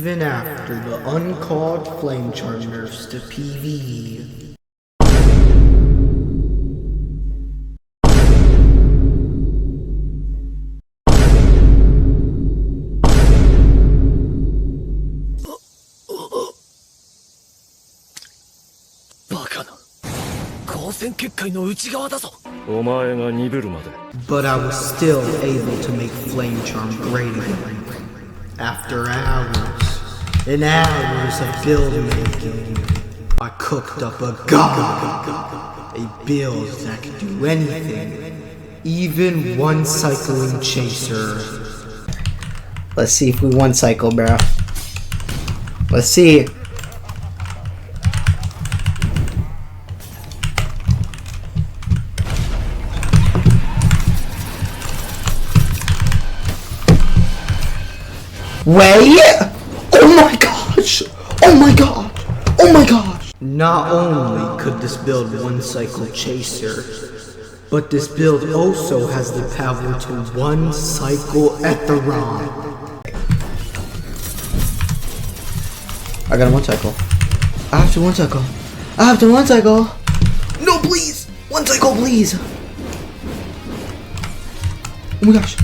even after the uncalled flame charge nerfs to PVE. But I was still able to make flame charm great again. After hours and hours of build making, I cooked up a build that could do anything, even one cycling chaser. Let's see if we one cycle, bro. Let's see. Wait! Oh my gosh! Oh my god! Oh my gosh! Not only could this build one cycle chaser, but this build also has the power to one cycle Etheron. I got a one cycle. I have to one cycle. I have to one cycle. No, please! One cycle, please! Oh my gosh!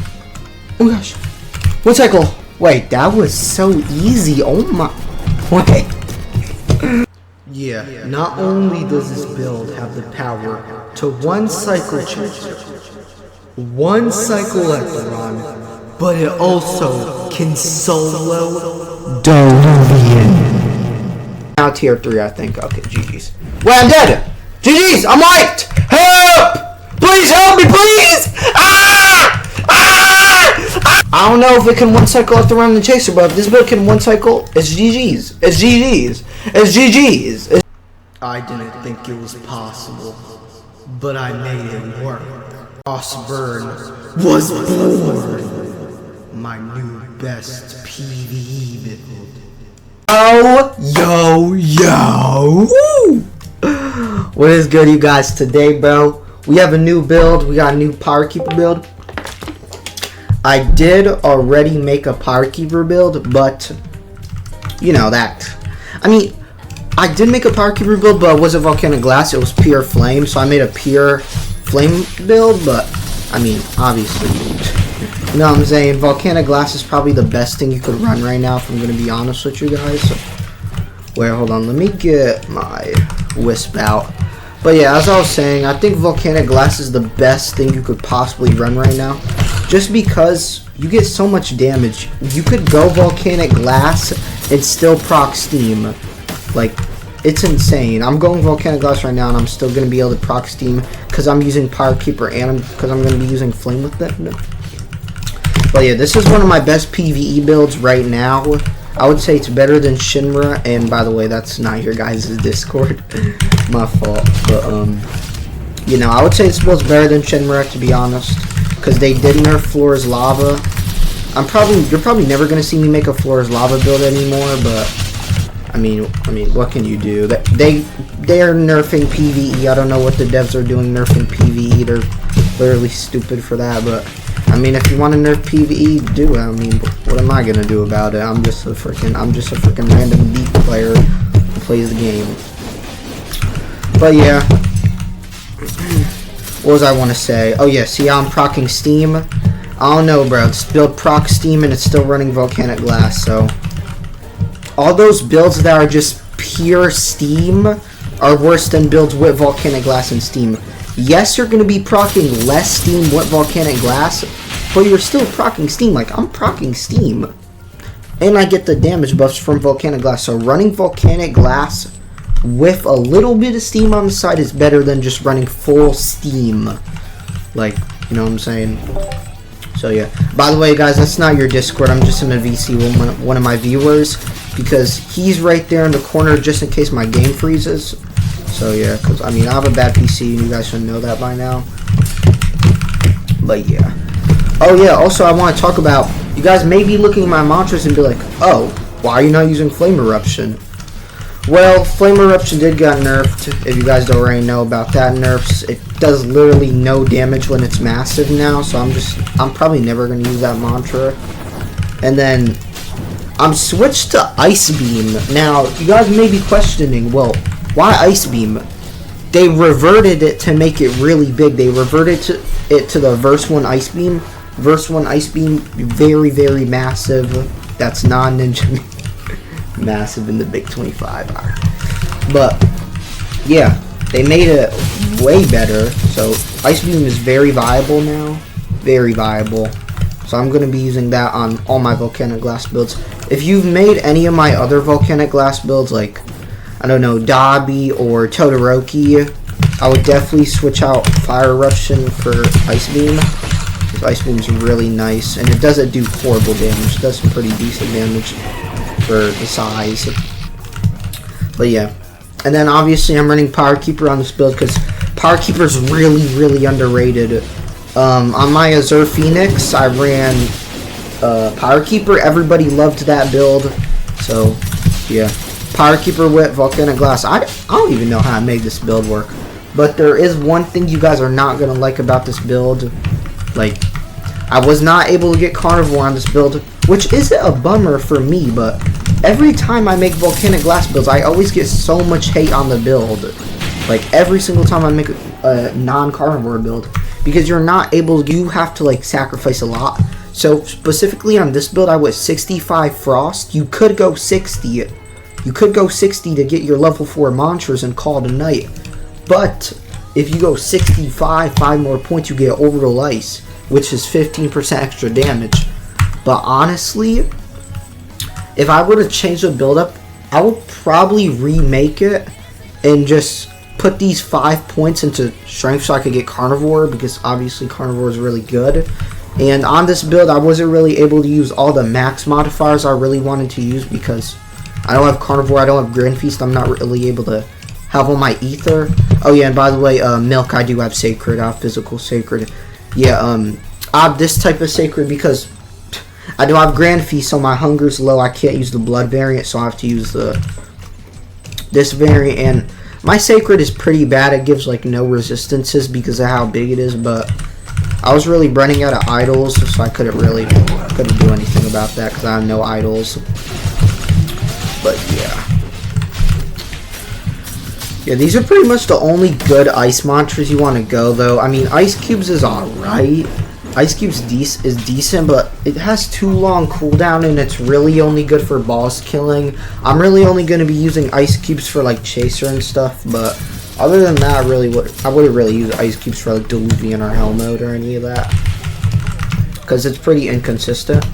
Oh my gosh! One cycle! Wait, that was so easy. Oh my. Wait. Yeah, not only does this build have the power to one cycle chaser, one cycle Etheron, but it also can solo Diluvian. Now tier 3, I think. Okay, GG's. Wait, I'm dead! GG's! I'm wiped! Help! Please help me, please! I don't know if it can one cycle after running the chaser, but if this build can one cycle, it's GG's. It's GG's. It's GG's. I didn't think it was possible, but I made it work. FROSTBURN was born. My new best PVE build. Oh, yo. Woo! What is good, you guys? Today, bro, we have a new build. We got a new Power Keeper build. I did already make a Power Keeper build, but you know that. I mean, I did make a Power Keeper build, but it wasn't volcanic glass. It was pure flame, so I made a pure flame build. But I mean, obviously, you know what I'm saying. Volcanic glass is probably the best thing you could run right now, if I'm gonna be honest with you guys. So, wait, hold on. Let me get my wisp out. But yeah, as I was saying, I think volcanic glass is the best thing you could possibly run right now. Just because you get so much damage. You could go volcanic glass and still proc steam. Like, it's insane. I'm going volcanic glass right now and I'm still going to be able to proc steam because I'm using Power Keeper and because I'm going to be using flame with it. But yeah, this is one of my best PvE builds right now. I would say it's better than Shinra, and by the way, that's not your guys' Discord. My fault. But you know, I would say this build's better than Shinra, to be honest, because they did nerf Floor's Lava. You're probably never gonna see me make a Floor's Lava build anymore, but I mean, what can you do? They're nerfing PVE. I don't know what the devs are doing nerfing PVE. They're literally stupid for that, but I mean, if you want to nerf PVE, do it. I mean, what am I gonna do about it? I'm just a freaking random beat player who plays the game. But yeah, what was I want to say? Oh yeah, see how I'm procking steam? I don't know, bro. It's build proc steam and it's still running volcanic glass. So all those builds that are just pure steam are worse than builds with volcanic glass and steam. Yes, you're going to be proccing less steam with volcanic glass, but you're still proccing steam. Like, I'm proccing steam. And I get the damage buffs from volcanic glass. So running volcanic glass with a little bit of steam on the side is better than just running full steam. Like, you know what I'm saying? So yeah. By the way, guys, that's not your Discord. I'm just in a VC with one of my viewers, because he's right there in the corner just in case my game freezes. So yeah, because I mean, I have a bad PC and you guys should know that by now. But yeah. Oh yeah, also I want to talk about, you guys may be looking at my mantras and be like, oh, why are you not using Flame Eruption? Well, Flame Eruption did get nerfed. If you guys don't already know about that nerfs, it does literally no damage when it's massive now, so I'm probably never going to use that mantra. And then I'm switched to Ice Beam. Now, you guys may be questioning, well, why Ice Beam? They reverted it to make it really big. They reverted it to the Verse 1 Ice Beam. Verse 1 Ice Beam, very, very massive. That's non-ninja massive in the big 25. But, yeah, they made it way better. So, Ice Beam is very viable now. Very viable. So I'm going to be using that on all my volcanic glass builds. If you've made any of my other volcanic glass builds, like, I don't know, Dobby or Todoroki, I would definitely switch out Fire Eruption for Ice Beam. Because Ice Beam is really nice, and it doesn't do horrible damage. It does some pretty decent damage for the size. But yeah. And then obviously I'm running Power Keeper on this build because Power Keeper is really, really underrated. On my Azure Phoenix, I ran Power Keeper. Everybody loved that build. So, yeah. Power Keeper with Volcanic Glass. I don't even know how I made this build work. But there is one thing you guys are not going to like about this build. Like, I was not able to get Carnivore on this build, which isn't a bummer for me, but every time I make Volcanic Glass builds, I always get so much hate on the build. Like, every single time I make a non-Carnivore build. Because you're not able to, you have to like sacrifice a lot. So specifically on this build, I was 65 Frost. You could go 60. You could go 60 to get your level 4 monsters and call it a night. But if you go 65, 5 more points, you get Orbital Ice, which is 15% extra damage. But honestly, if I were to change the build up, I would probably remake it and just put these 5 points into strength so I could get Carnivore, because obviously Carnivore is really good. And on this build, I wasn't really able to use all the max modifiers I really wanted to use because I don't have Carnivore, I don't have Grand Feast, I'm not really able to have all my Ether. Oh yeah, and by the way, Milk, I do have Sacred, I have Physical Sacred. Yeah, I have this type of Sacred because I do have Grand Feast, so my hunger's low, I can't use the Blood variant, so I have to use this variant. And my Sacred is pretty bad. It gives like no resistances because of how big it is, but I was really running out of idols, so I couldn't do anything about that because I have no idols. But yeah. Yeah, these are pretty much the only good ice monsters you want to go, though. I mean, Ice Cubes is alright. Ice Cubes is decent, but it has too long cooldown, and it's really only good for boss killing. I'm really only going to be using Ice Cubes for, like, Chaser and stuff, but other than that, I wouldn't really use Ice Cubes for, like, Diluvian or Hell Mode or any of that, because it's pretty inconsistent.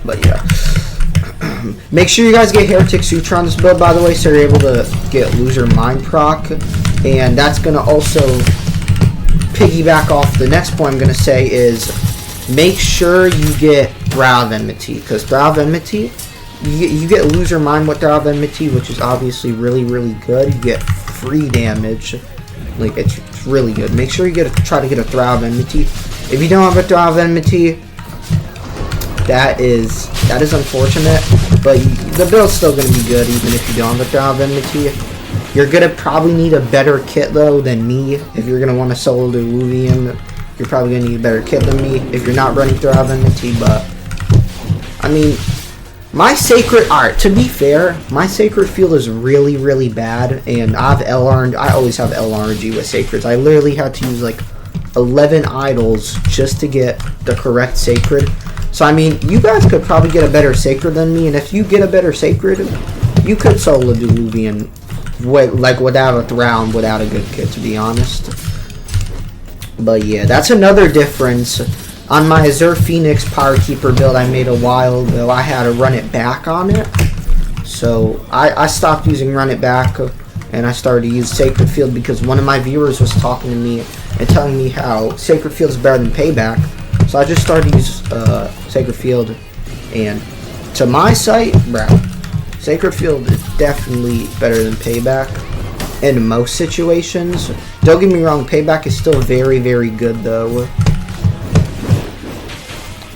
But, yeah. Make sure you guys get Heretic Sutra on this build, by the way, so you're able to get Loser Mind proc, and that's going to also piggyback off the next point I'm going to say is make sure you get Brow of Enmity, because Brow of Enmity, you get Loser Mind with Brow of Enmity, which is obviously really, really good. You get free damage. Like, it's really good. Make sure you try to get a Brow of Enmity. If you don't have a Brow of Enmity, that is unfortunate, but the build's still going to be good even if you don't have a Brow of Enmity. You're going to probably need a better kit, though, than me. If you're going to want to solo Diluvian, you're probably going to need a better kit than me if you're not running Brow of Enmity, but I mean, my Sacred, alright, to be fair, my Sacred field is really, really bad, and I always have LRNG with Sacreds. I literally had to use, like, 11 idols just to get the correct Sacred. So, I mean, you guys could probably get a better Sacred than me, and if you get a better Sacred, you could solo Diluvian, like, without a Thrown, without a good kit, to be honest. But, yeah, that's another difference. On my Azure Phoenix Power Keeper build I made a while ago, I had to run it back on it. So, I stopped using Run It Back, and I started to use Sacred Field because one of my viewers was talking to me and telling me how Sacred Field is better than Payback. So I just started to use Sacred Field, and to my sight, bro, Sacred Field is definitely better than Payback in most situations. Don't get me wrong, Payback is still very, very good, though.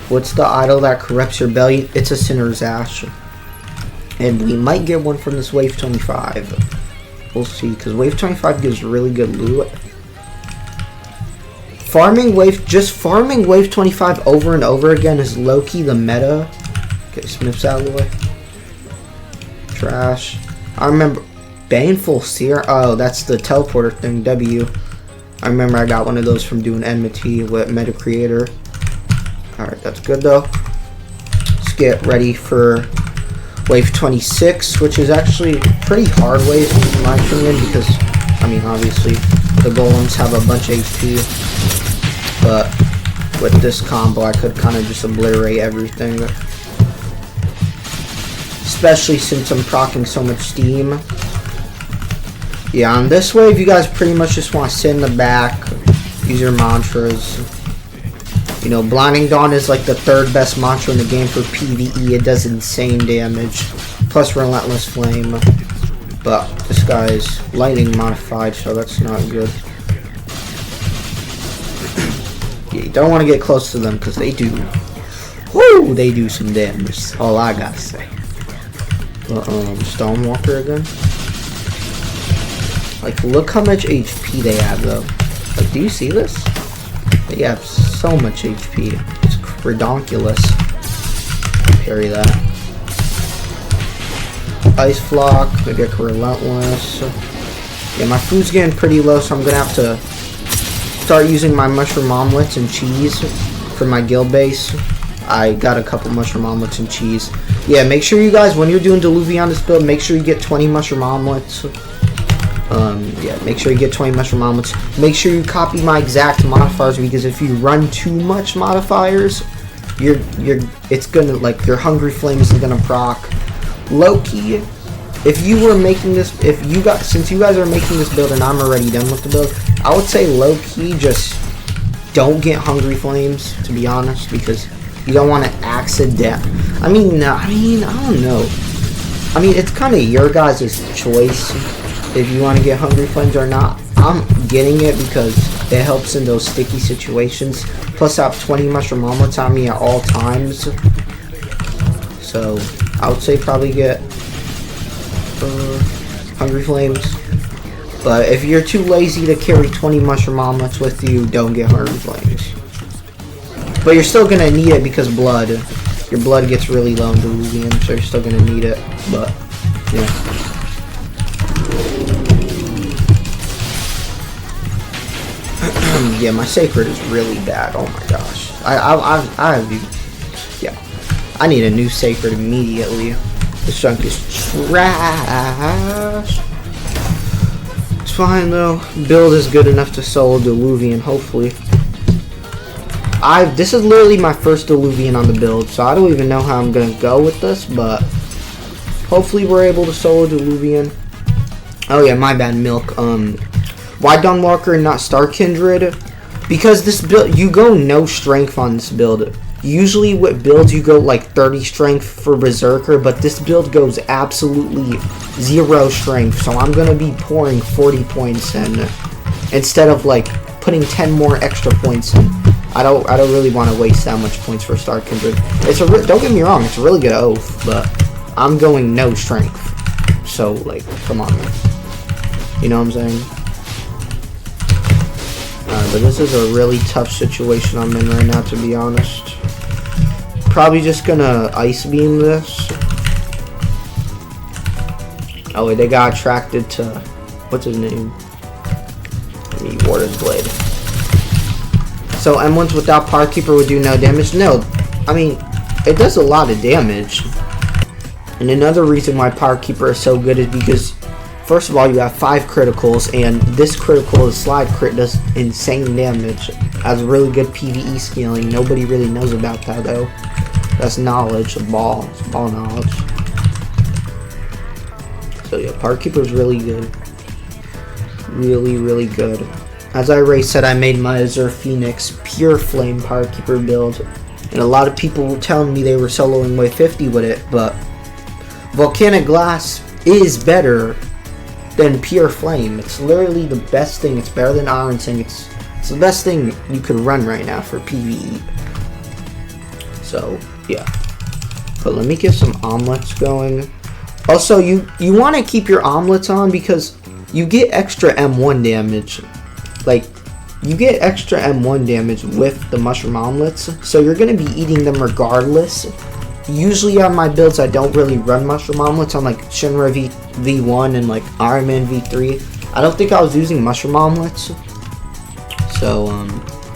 What's the idol that corrupts your belly? It's a Sinner's Ash. And we might get one from this Wave 25. We'll see, because Wave 25 gives really good loot. Farming Wave 25 over and over again is low-key the meta Okay, Smith's out of the way. Trash. I remember Baneful Seer. Oh, that's the teleporter thing. W. I remember I got one of those from doing enmity with Meta Creator. Alright, that's good though. Let's get ready for wave 26, which is actually a pretty hard wave in my opinion because, I mean, obviously the golems have a bunch of HP, but with this combo I could kind of just obliterate everything. Especially since I'm proccing so much steam. Yeah, on this wave you guys pretty much just want to sit in the back, use your mantras. You know, Blinding Dawn is like the 3rd best mantra in the game for PVE. It does insane damage, plus Relentless Flame. But this guy is lightning modified, so that's not good. Yeah, you don't want to get close to them because they do. Woo! They do some damage. That's all I gotta say. Stonewalker again. Like, look how much HP they have, though. Like, do you see this? They have so much HP. It's redonkulous. Parry that. Ice Flock. I get Relentless. Yeah, my food's getting pretty low, so I'm gonna have to start using my mushroom omelets and cheese for my guild base. I got a couple mushroom omelets and cheese. Yeah, make sure you guys, when you're doing Diluvian on this build, make sure you get 20 mushroom omelets. Yeah, make sure you get 20 mushroom omelets. Make sure you copy my exact modifiers, because if you run too much modifiers, it's gonna, like, your Hungry Flames is gonna proc. Low-key, if you were making this, since you guys are making this build and I'm already done with the build, I would say low-key just don't get Hungry Flames, to be honest, because you don't want to accident. I mean, I don't know. I mean, it's kind of your guys' choice if you want to get Hungry Flames or not. I'm getting it because it helps in those sticky situations. Plus, I have 20 mushroom omelets on me at all times. So, I would say probably get Hungry Flames. But if you're too lazy to carry 20 mushroom omelets with you, don't get Hungry Flames. But you're still gonna need it because your blood gets really low in Diluvian, so you're still gonna need it. But yeah. Yeah, my sacred is really bad. Oh my gosh, yeah, I need a new sacred immediately. This junk is trash. It's fine though. Build is good enough to solo Diluvian, hopefully. This is literally my first Diluvian on the build, so I don't even know how I'm gonna go with this, but hopefully we're able to solo Diluvian. Oh yeah, my bad, Milk. Why Dawnwalker and not Star Kindred? Because this build, you go no strength on this build. Usually with builds you go like 30 strength for Berserker, but this build goes absolutely 0 strength, so I'm gonna be pouring 40 points in instead of like putting 10 more extra points in. I don't really want to waste that much points for Star Kindred. Don't get me wrong, it's a really good oath, but I'm going no strength. So like, come on, man. You know what I'm saying? But this is a really tough situation I'm in right now, to be honest. Probably just gonna ice beam this. Oh wait, they got attracted to, what's his name? Warden's Blade. So M1s without Pyre Keeper would do no damage? No, I mean, it does a lot of damage. And another reason why Pyre Keeper is so good is because, first of all, you have 5 criticals, and this critical, the slide crit, does insane damage. Has really good PVE scaling. Nobody really knows about that though. That's knowledge, it's ball knowledge. So yeah, Pyre Keeper is really good. Really, really good. As I already said, I made my Azure Phoenix pure flame Pyre Keeper build, and a lot of people were telling me they were soloing wave 50 with it, but Volcanic Glass is better than pure flame. It's literally the best thing. It's better than Iron Sing. It's the best thing you could run right now for PvE. So yeah, but let me get some omelets going. Also, you want to keep your omelets on because you get extra M1 damage. Like, you get extra M1 damage with the mushroom omelets, so you're going to be eating them regardless. usually on my builds I don't really run mushroom omelets on like Shinra V1 and like Iron Man V3. I don't think I was using mushroom omelets. So,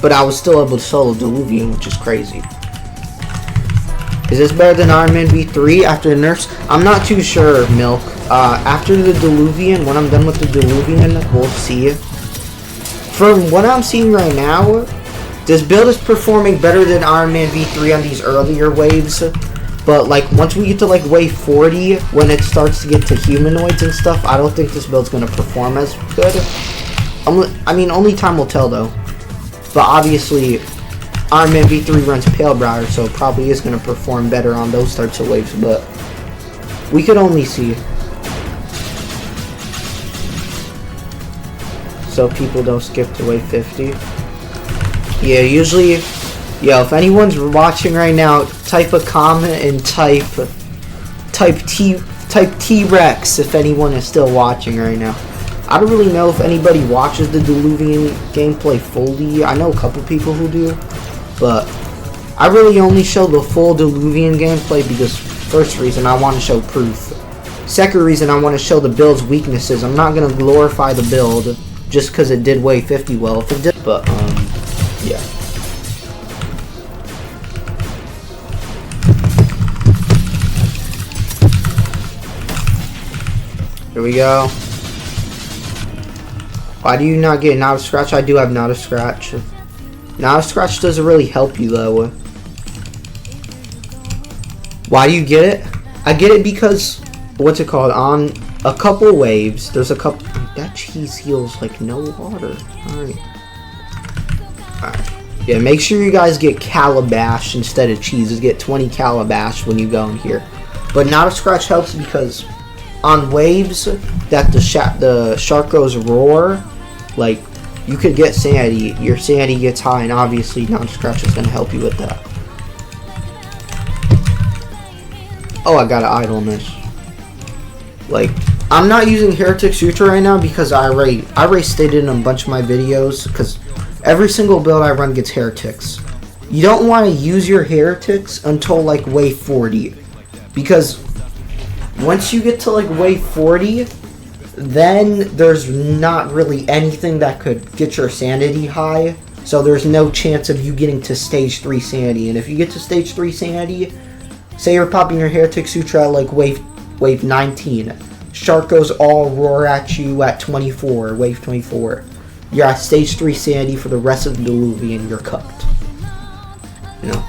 but I was still able to solo Diluvian, which is crazy. Is this better than Iron Man V3 after the nerfs? I'm not too sure, Milk. After the Diluvian, when I'm done with the Diluvian, we'll see. From what I'm seeing right now, this build is performing better than Iron Man V3 on these earlier waves. But like once we get to like wave 40, when it starts to get to humanoids and stuff, I don't think this build's gonna perform as good. I mean, only time will tell though. But obviously, Iron Man V3 runs Palebriar, so it probably is gonna perform better on those types of waves. But we could only see. So people don't skip to wave 50. Yeah, usually. Yo, if anyone's watching right now, type a comment and type T-Rex if anyone is still watching right now. I don't really know if anybody watches the Diluvian gameplay fully. I know a couple people who do, but I really only show the full Diluvian gameplay because first reason I want to show proof. Second reason I want to show the build's weaknesses. I'm not gonna glorify the build just because it did wave 50 well. If it did, but yeah. Here we go. Why do you not get Not a Scratch? I do have Not a Scratch. Not a Scratch doesn't really help you though. Why do you get it? I get it because, what's it called? On a couple waves, there's a couple. That cheese heals like no water. Alright. Alright. Yeah, make sure you guys get Calabash instead of cheese. Get 20 Calabash when you go in here. But Not a Scratch helps because on waves that the shark goes roar, like you could get sanity. Your sanity gets high, and obviously Not a Scratch is gonna help you with that. Oh, I gotta idle this. Like, I'm not using Heretic Sutra right now because I already stated in a bunch of my videos, because every single build I run gets Heretics. You don't want to use your Heretics until like wave 40, because once you get to like wave 40, then there's not really anything that could get your sanity high, so there's no chance of you getting to stage 3 sanity. And if you get to stage 3 sanity, say you're popping your Heretic Sutra at like wave 19, shark goes all roar at you at 24, wave 24. You're at stage 3 sanity for the rest of the Diluvian, you're cooked. You know?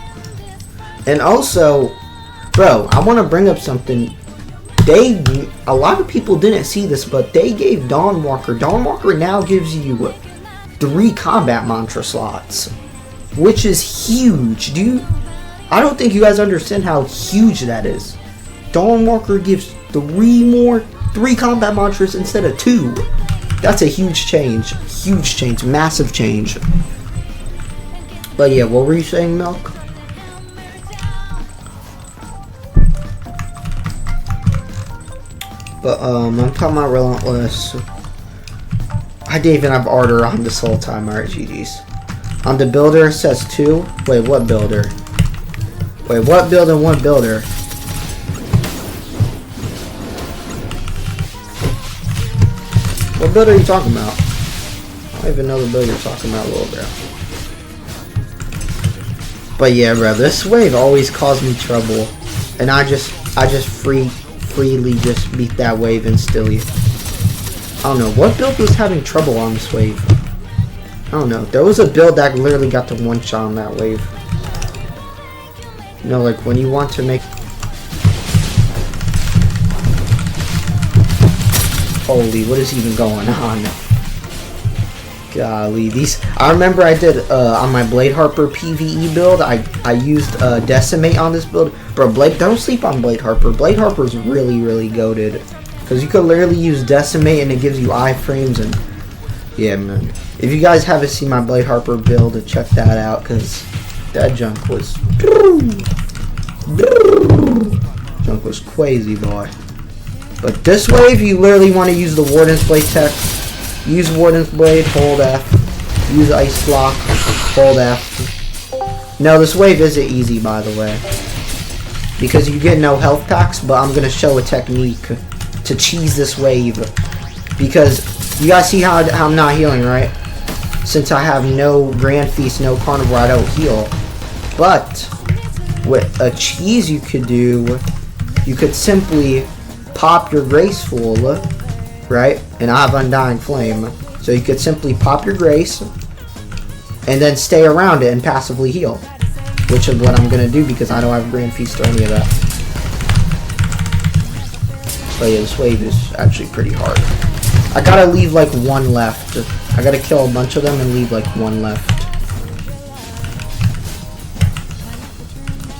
And also, bro, I want to bring up something. A lot of people didn't see this, but they gave Dawnwalker. Dawnwalker now gives you 3 combat mantra slots, which is huge, dude. I don't think you guys understand how huge that is. Dawnwalker gives 3 combat mantras instead of 2. That's a huge change. Huge change. Massive change. But yeah, what were you saying, Milk? But I'm talking about Relentless. I didn't even have Ardor on this whole time. Alright, GG's. On the builder it says 2. Wait, what builder? Wait, what build and what builder? What build are you talking about? I don't even know the build you're talking about, little bro. But yeah, bro, this wave always caused me trouble, and I just freely just beat that wave instantly. I don't know what build was having trouble on this wave. I don't know. There was a build that literally got to one shot on that wave. You know, like when you want to make. Holy, what is even going on? Golly, these. I remember I did on my Blade Harper PVE build. I used Decimate on this build, bro. Don't sleep on Blade Harper. Blade Harper is really goated, because you could literally use Decimate and it gives you iframes. And yeah, man, if you guys haven't seen my Blade Harper build, check that out, because that junk was crazy, boy. But this wave, you literally want to use the Warden's Blade tech. Use Warden's Blade, hold F. Use Ice Block, hold F. No, this wave isn't easy, by the way. because you get no health packs, but I'm gonna show a technique to cheese this wave, because you guys see how I'm not healing, right? Since I have no Grand Feast, no Carnivore, I don't heal. But with a cheese you could do, you could simply pop your Graceful, right? And I have Undying Flame, so you could simply pop your Grace and then stay around it and passively heal, which is what I'm gonna do because I don't have Grand Feast or any of that. But yeah, this wave is actually pretty hard. I gotta leave like one left. I gotta kill a bunch of them and leave like one left.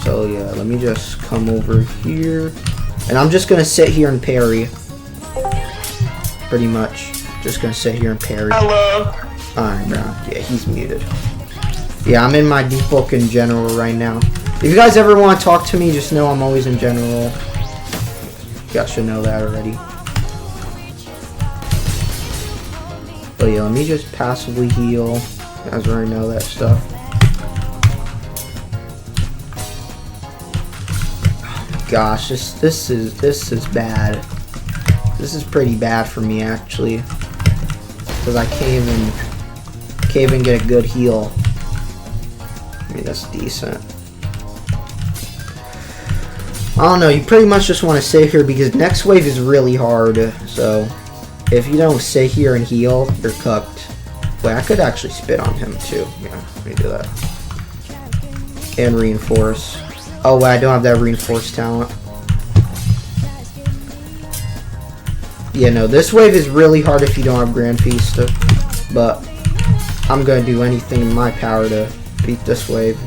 So yeah, let me just come over here. And I'm just gonna sit here and parry. Pretty much. Just gonna sit here and parry. Hello. Alright, bro. Yeah, he's muted. Yeah, I'm in my Deepwoken general right now. If you guys ever want to talk to me, just know I'm always in general. You guys should know that already. But yeah, let me just passively heal. You guys already know that stuff. Oh gosh, this is bad. This is pretty bad for me actually, because I can't even get a good heal. I mean, that's decent. I don't know, you pretty much just want to sit here because next wave is really hard. So if you don't sit here and heal, you're cooked. Wait, I could actually spit on him too. Yeah, let me do that. And reinforce. Oh wait, I don't have that reinforce talent. Yeah, no, this wave is really hard if you don't have Grand Feast, but I'm gonna do anything in my power to beat this wave.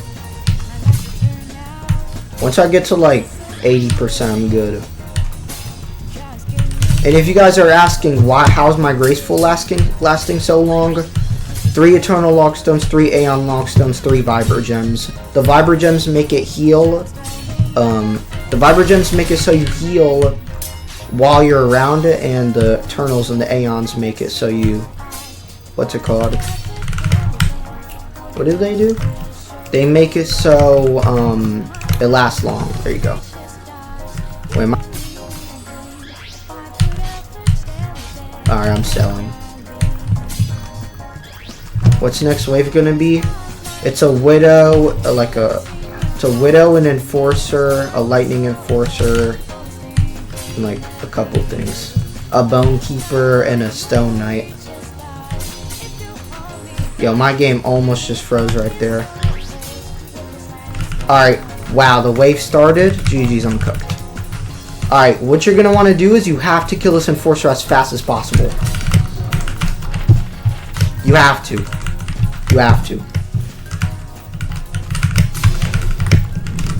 Once I get to like 80%, I'm good. And if you guys are asking how's my Graceful lasting so long, 3 Eternal Lockstones, 3 Aeon Lockstones, 3 Vibra Gems. The Vibra Gems make it heal. The Vibra Gems make it so you heal while you're around it, and the Eternals and the Aeons make it so you, what's it called? What do they do? They make it so it lasts long. There you go. Wait, alright, I'm selling. What's next wave gonna be? It's a Widow, it's a Widow, an Enforcer, a Lightning Enforcer, and like a couple things. A Bone Keeper and a Stone Knight. Yo, my game almost just froze right there. Alright, wow, the wave started. GG's, I'm cooked. Alright, what you're gonna want to do is you have to kill this Enforcer as fast as possible. You have to. You have to.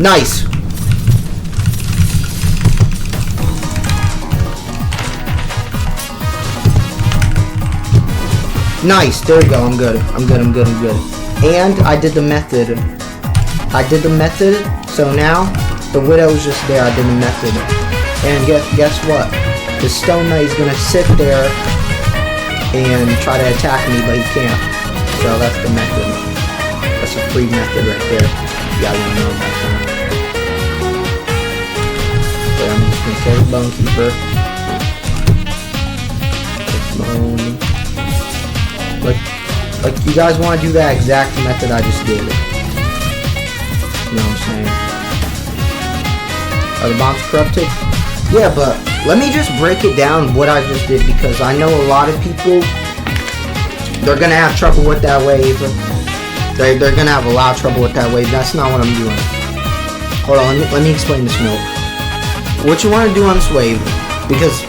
Nice! Nice, there we go, I'm good. I'm good. And I did the method. So now, the Widow's just there, I did the method. And guess what? The Stone Knight is gonna sit there and try to attack me, but he can't. So that's the method. That's a free method right there. You guys don't know about that. So I'm just gonna kill the Bone Keeper. Bone. Like you guys want to do that exact method I just did. You know what I'm saying? Are the bombs corrupted? Yeah, but let me just break it down what I just did, because I know a lot of people, they're gonna have trouble with that wave. They're gonna have a lot of trouble with that wave. That's not what I'm doing. Hold on, let me explain this note. What you want to do on this wave, because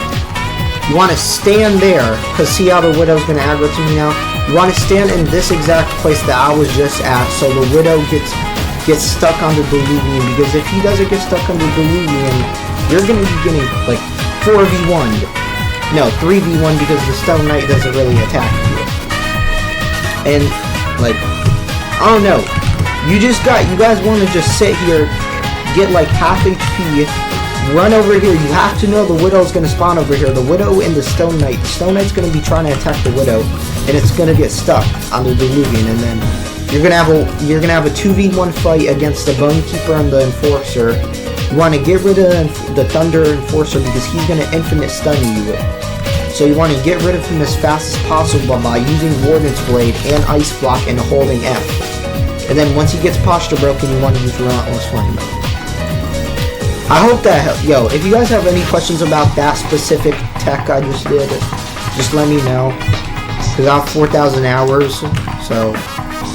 you want to stand there, because see how the Widow's gonna aggro to me now? You want to stand in this exact place that I was just at, so the Widow gets stuck under Deluvian, because if he doesn't get stuck under Deluvian, you're gonna be getting like 4v1. No, 3v1, because the Stone Knight doesn't really attack you. And like, I don't know. You guys want to just sit here, get like half HP, run over here. You have to know the Widow's gonna spawn over here. The Widow and the Stone Knight. The Stone Knight's gonna be trying to attack the Widow, and it's gonna get stuck under Deluvian, and then you're gonna have a 2v1 fight against the Bone Keeper and the Enforcer, You want to get rid of the Thunder Enforcer because he's going to infinite stun you. So you want to get rid of him as fast as possible by using Warden's Blade and Ice Block and holding F. And then once he gets posture broken, you want to use Relentless Flame. I hope that helped. Yo, if you guys have any questions about that specific tech I just did, just let me know. Because I have 4,000 hours, so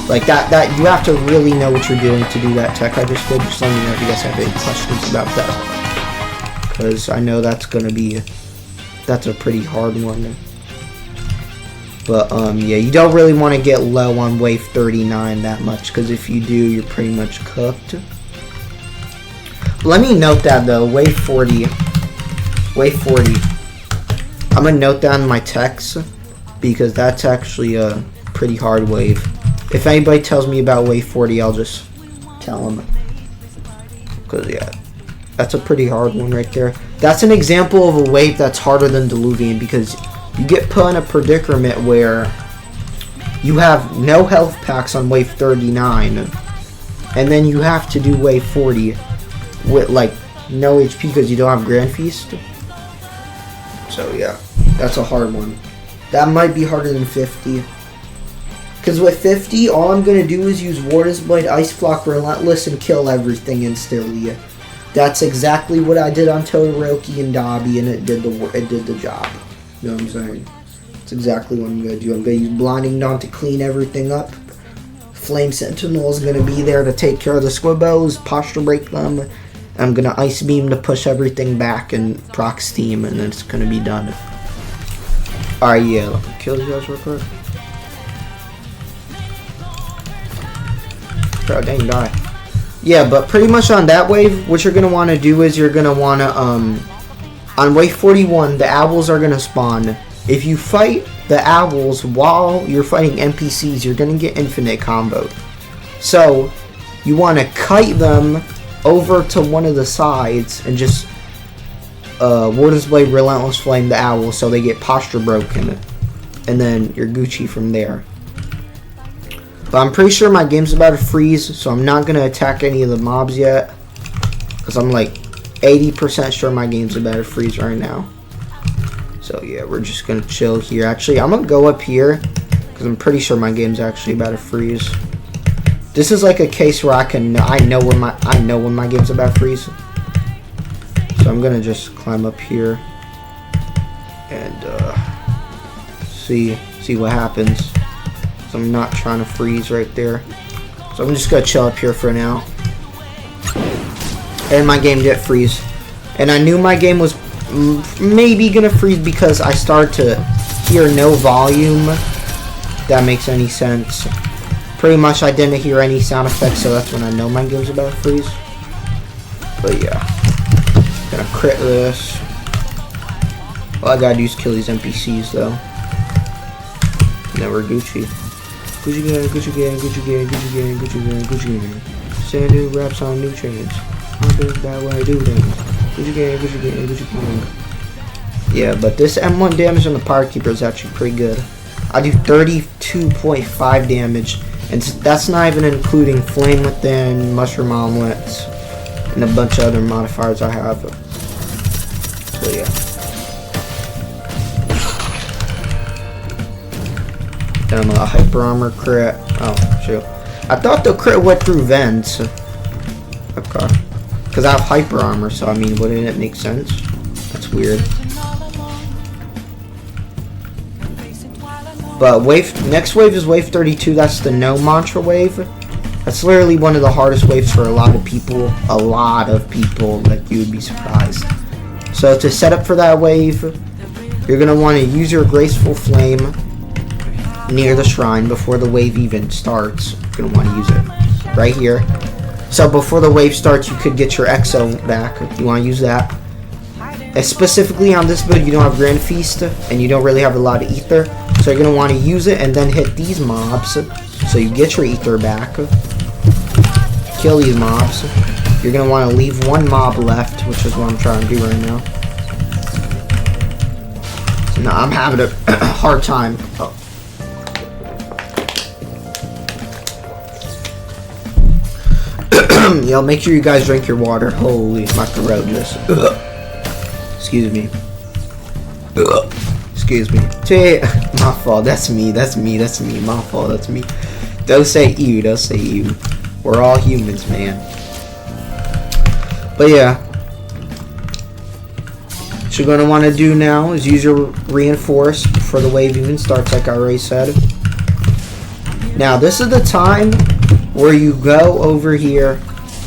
like that you have to really know what you're doing to do that tech I just did. Just let me know if you guys have any questions about that. Because I know that's a pretty hard one. But yeah, you don't really want to get low on wave 39 that much, because if you do, you're pretty much cooked. Let me note that though, wave 40. I'm gonna note down my techs, because that's actually a pretty hard wave. If anybody tells me about wave 40, I'll just tell them. Because yeah, that's a pretty hard one right there. That's an example of a wave that's harder than Diluvian, because you get put in a predicament where you have no health packs on wave 39, and then you have to do wave 40 with like no HP because you don't have Grand Feast. So yeah, that's a hard one. That might be harder than 50. Because with 50, all I'm going to do is use Warden's Blade, Ice Block, Relentless, and kill everything instantly. That's exactly what I did on Todoroki and Dabi, and it did the job. You know what I'm saying? That's exactly what I'm going to do. I'm going to use Blinding Dawn to clean everything up. Flame Sentinel is going to be there to take care of the Squibbos, posture break them. I'm going to Ice Beam to push everything back and proc Steam, and then it's going to be done. Alright, yeah, let me kill you guys real quick. Oh, dang, die. Yeah, but pretty much on that wave, what you're going to want to do is you're going to want to, on wave 41, the owls are going to spawn. If you fight the owls while you're fighting NPCs, you're going to get infinite comboed. So, you want to kite them over to one of the sides and just Warden's Blade, Relentless Flame the owl so they get posture broken, and then you're Gucci from there. But I'm pretty sure my game's about to freeze, so I'm not going to attack any of the mobs yet, because I'm like 80% sure my game's about to freeze right now. So yeah, we're just going to chill here. Actually, I'm going to go up here, because I'm pretty sure my game's actually about to freeze. This is like a case where I know when my game's about to freeze. So I'm gonna just climb up here and see what happens. So I'm not trying to freeze right there. So I'm just gonna chill up here for now. And my game did freeze. And I knew my game was maybe gonna freeze because I started to hear no volume. If that makes any sense. Pretty much I didn't hear any sound effects, so that's when I know my game's about to freeze. But yeah. Gonna crit this. All I gotta do is kill these NPCs though. And then we're Gucci. Gucci gang, Gucci gang, Gucci gang, Gucci gang, Gucci gang, Gucci gang. Sand new raps on new chains. I'm doing that way I do things. Gucci gang, Gucci gang, Gucci gang. Yeah, but this M1 damage on the Pyre Keeper is actually pretty good. I do 32.5 damage. And that's not even including Flame Within, Mushroom Omelets, and a bunch of other modifiers I have. So yeah. Then a Hyper Armor crit. Oh, shoot. I thought the crit went through vents. Okay. Because I have Hyper Armor, so I mean, wouldn't it make sense? That's weird. But next wave is wave 32. That's the no mantra wave. That's literally one of the hardest waves for a lot of people. Like, you would be surprised. So to set up for that wave, you're going to want to use your Graceful Flame near the shrine before the wave even starts. You're going to want to use it right here. So before the wave starts, you could get your Exo back. You want to use that. And specifically on this build, you don't have Grand Feast, and you don't really have a lot of Ether. So you're going to want to use it and then hit these mobs. So you get your Ether back. Kill these mobs. You're going to want to leave one mob left, which is what I'm trying to do right now. So now I'm having a hard time. Oh. Yo, make sure you guys drink your water. Holy, my throat just. Excuse me. Excuse me. My fault. That's me. My fault. That's me. Don't say you. We're all humans, man. But yeah. What you're going to want to do now is use your reinforce before the wave even starts, like I already said. Now, this is the time where you go over here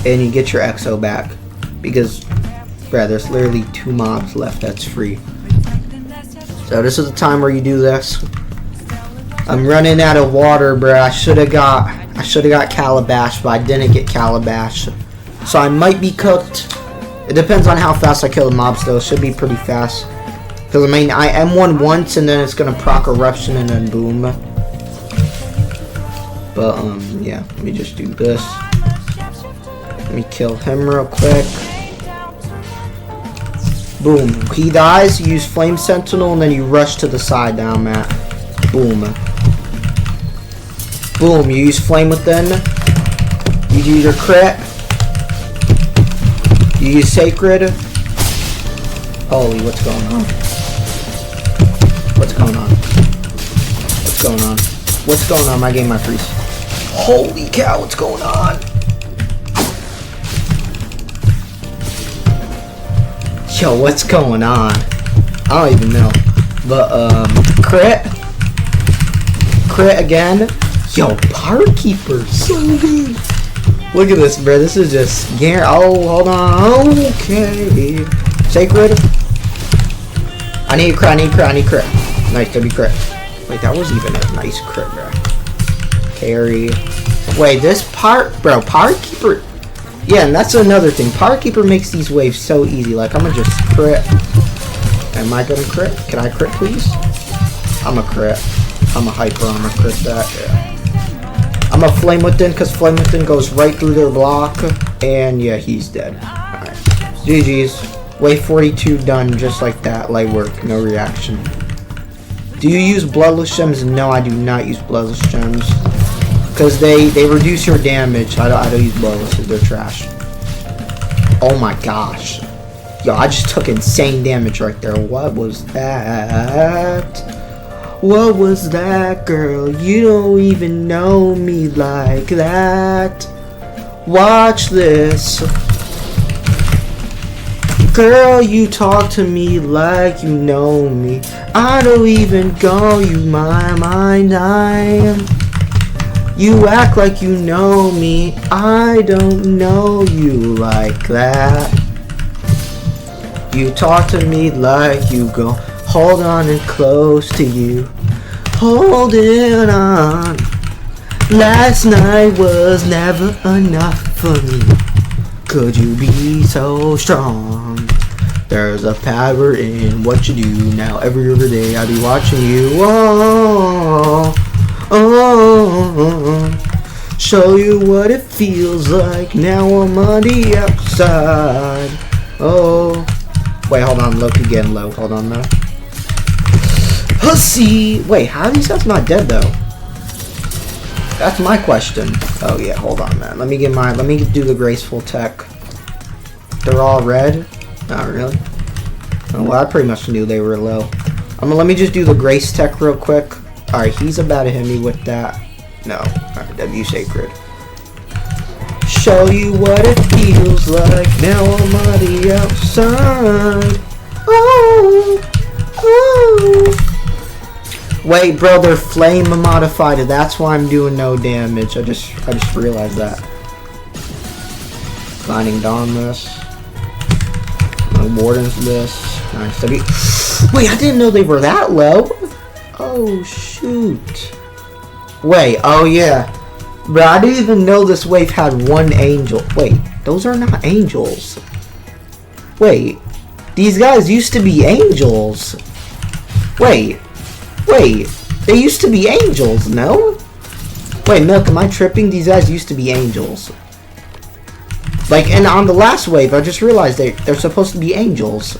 and you get your exo back. Because, bruh, there's literally 2 mobs left that's free. So this is the time where you do this. I'm running out of water, bruh. I should have got calabash, but I didn't get calabash. So I might be cooked. It depends on how fast I kill the mobs, though. It should be pretty fast. Because, I mean, I M1 once, and then it's going to proc eruption, and then boom. But, yeah. Let me just do this. Let me kill him real quick. Boom. He dies, you use Flame Sentinel, and then you rush to the side down, Matt. Boom. Boom. You use Flame Within. You do your crit. You use Sacred. Holy, what's going on? What's going on? What's going on? What's going on? My game, my freeze. Holy cow, what's going on? Yo, what's going on? I don't even know. But, crit. Crit again. Yo, PYRE Keeper, so good. Look at this, bro. This is just... Oh, hold on. Okay. Sacred. I need crit. Nice, to be crit. Wait, that was even a nice crit, bro. Carry. Wait, this PYRE Keeper... Yeah, and that's another thing. PYRE Keeper makes these waves so easy. Like, I'm gonna just crit. Am I gonna crit? Can I crit, please? I'm a crit. I'm a hyper. I'm gonna crit that. Yeah. I'm a Flame Within, because Flame Within goes right through their block. And, yeah, he's dead. Alright. GG's. Wave 42 done, just like that. Light work. No reaction. Do you use Bloodless Gems? No, I do not use Bloodless Gems. Because they reduce your damage. I don't use Bloodless. They're trash. Oh my gosh. Yo, I just took insane damage right there. What was that? What was that, girl? You don't even know me like that. Watch this. Girl, you talk to me like you know me. I don't even call you my mind. You act like you know me. I don't know you like that. You talk to me like you go. Hold on and close to you. Holding on. Last night was never enough for me. Could you be so strong? There's a power in what you do. Now every other day I be watching you. Oh, oh, show you what it feels like. Now I'm on the outside. Oh, wait, hold on. Low keep getting low. Hold on though. Pussy. Wait, how are these guys not dead though? That's my question. Oh yeah, hold on, man. Let me do the graceful tech. They're all red. Not really. Oh, well, I pretty much knew they were low. Let me just do the grace tech real quick. All right, he's about to hit me with that. No. All right, W sacred. Show you what it feels like. Now I'm on the outside. Oh, oh. Wait, bro, they're flame modified. That's why I'm doing no damage. I just realized that. Blinding Dawn this. Warden's this. Nice. Wait, I didn't know they were that low. Oh, shoot. Wait, oh yeah. Bro, I didn't even know this wave had one angel. Wait, those are not angels. Wait, these guys used to be angels. Wait, they used to be angels, no? Wait, Milk, am I tripping? These guys used to be angels. Like, and on the last wave, I just realized they're supposed to be angels.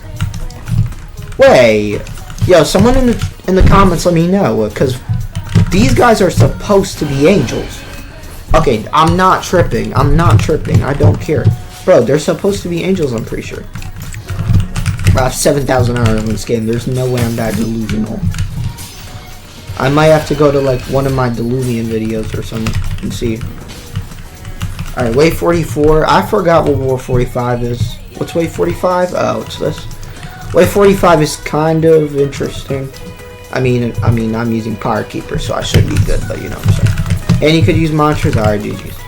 Wait. Yo, someone in the comments let me know, because these guys are supposed to be angels. Okay, I'm not tripping. I'm not tripping. I don't care. Bro, they're supposed to be angels, I'm pretty sure. Bro, I have 7,000 hours in this game. There's no way I'm that delusional. I might have to go to like one of my Deluvian videos or something and see. Alright, wave 44. I forgot what wave 45 is. What's wave 45? Oh, it's this. Wave 45 is kind of interesting. I mean, I'm using Power Keeper, so I should be good, but you know what I'm saying. And you could use monsters. Alright, GG's.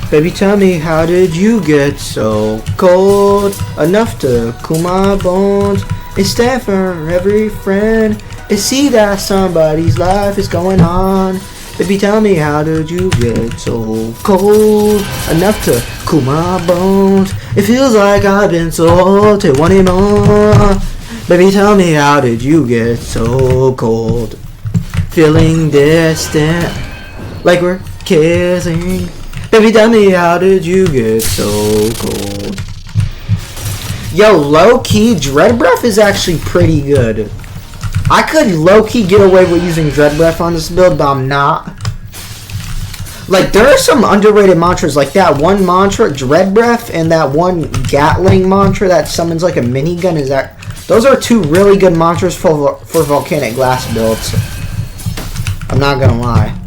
Baby, tell me, how did you get so cold enough to cool my bones? And stand for every friend and see that somebody's life is going on. Baby, tell me, how did you get so cold enough to cool my bones? It feels like I've been so to want it more. Baby, tell me, how did you get so cold? Feeling distant, like we're kissing. Baby, tell me, how did you get so cold? Yo, low-key, Dread Breath is actually pretty good. I could low-key get away with using Dread Breath on this build, but I'm not. Like, there are some underrated mantras, like that one mantra, Dread Breath, and that one Gatling mantra that summons like a minigun. Those are two really good mantras for volcanic glass builds. I'm not gonna lie.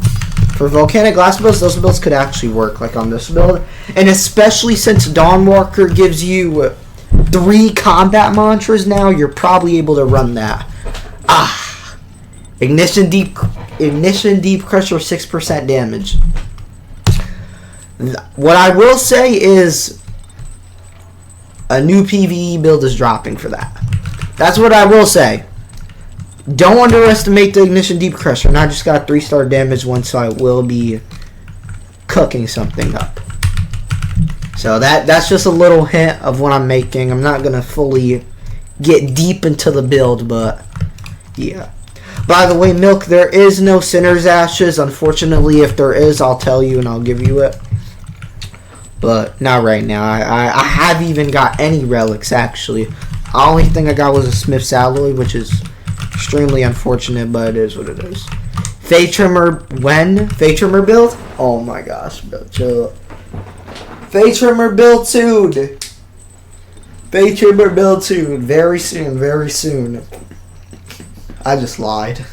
For volcanic glass builds, those builds could actually work, like on this build. And especially since Dawnwalker gives you 3 combat mantras now, you're probably able to run that. Ignition deep crusher, 6% damage. What I will say is a new PVE build is dropping for that. That's what I will say. Don't underestimate the Ignition Deep Crusher. And I just got 3-star damage once, so I will be cooking something up. So that's just a little hint of what I'm making. I'm not gonna fully get deep into the build, but yeah. By the way, Milk, there is no Sinner's Ashes. Unfortunately, if there is, I'll tell you and I'll give you it. But not right now. I haven't even got any relics, actually. The only thing I got was a Smith's Alloy, which is extremely unfortunate, but it is what it is. Fade Trimmer, when? Fade Trimmer build? Oh my gosh, chill. Fade Trimmer build soon. Fade Trimmer build soon. Very soon, very soon. I just lied.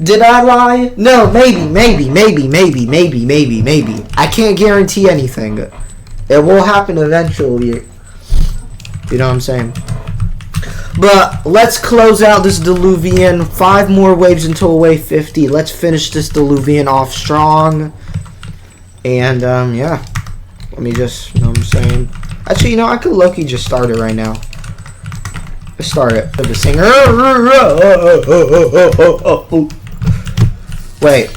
Did I lie? No, maybe. I can't guarantee anything. It will happen eventually. You know what I'm saying? But let's close out this Diluvian. 5 more waves until wave 50. Let's finish this Diluvian off strong. And, yeah. Let me just, you know what I'm saying? Actually, you know, I could low-key just start it right now. Let's start it. The singer. Wait.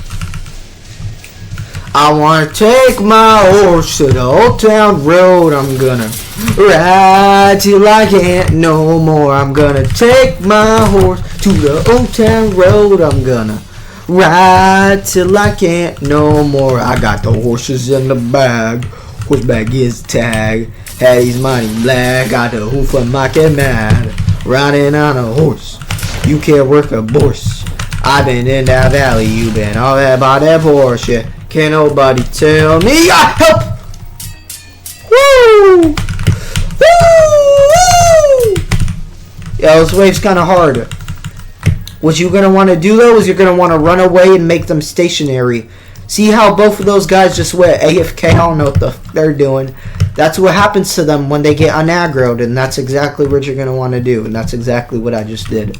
I wanna take my horse to the old town road. I'm gonna ride till I can't no more. I'm gonna take my horse to the old town road. I'm gonna ride till I can't no more. I got the horses in the bag. Horse bag is tag. Hattie's money black. Got the hoof of my cat mad. Riding on a horse. You can't work a horse. I've been in that valley. You been all that about that Porsche. Can't nobody tell me. Help! Woo! Woo! Yeah, this wave's kind of hard. What you're going to want to do, though, is you're going to want to run away and make them stationary. See how both of those guys just went AFK? I don't know what the f they're doing. That's what happens to them when they get unaggroed, and that's exactly what you're going to want to do, and that's exactly what I just did.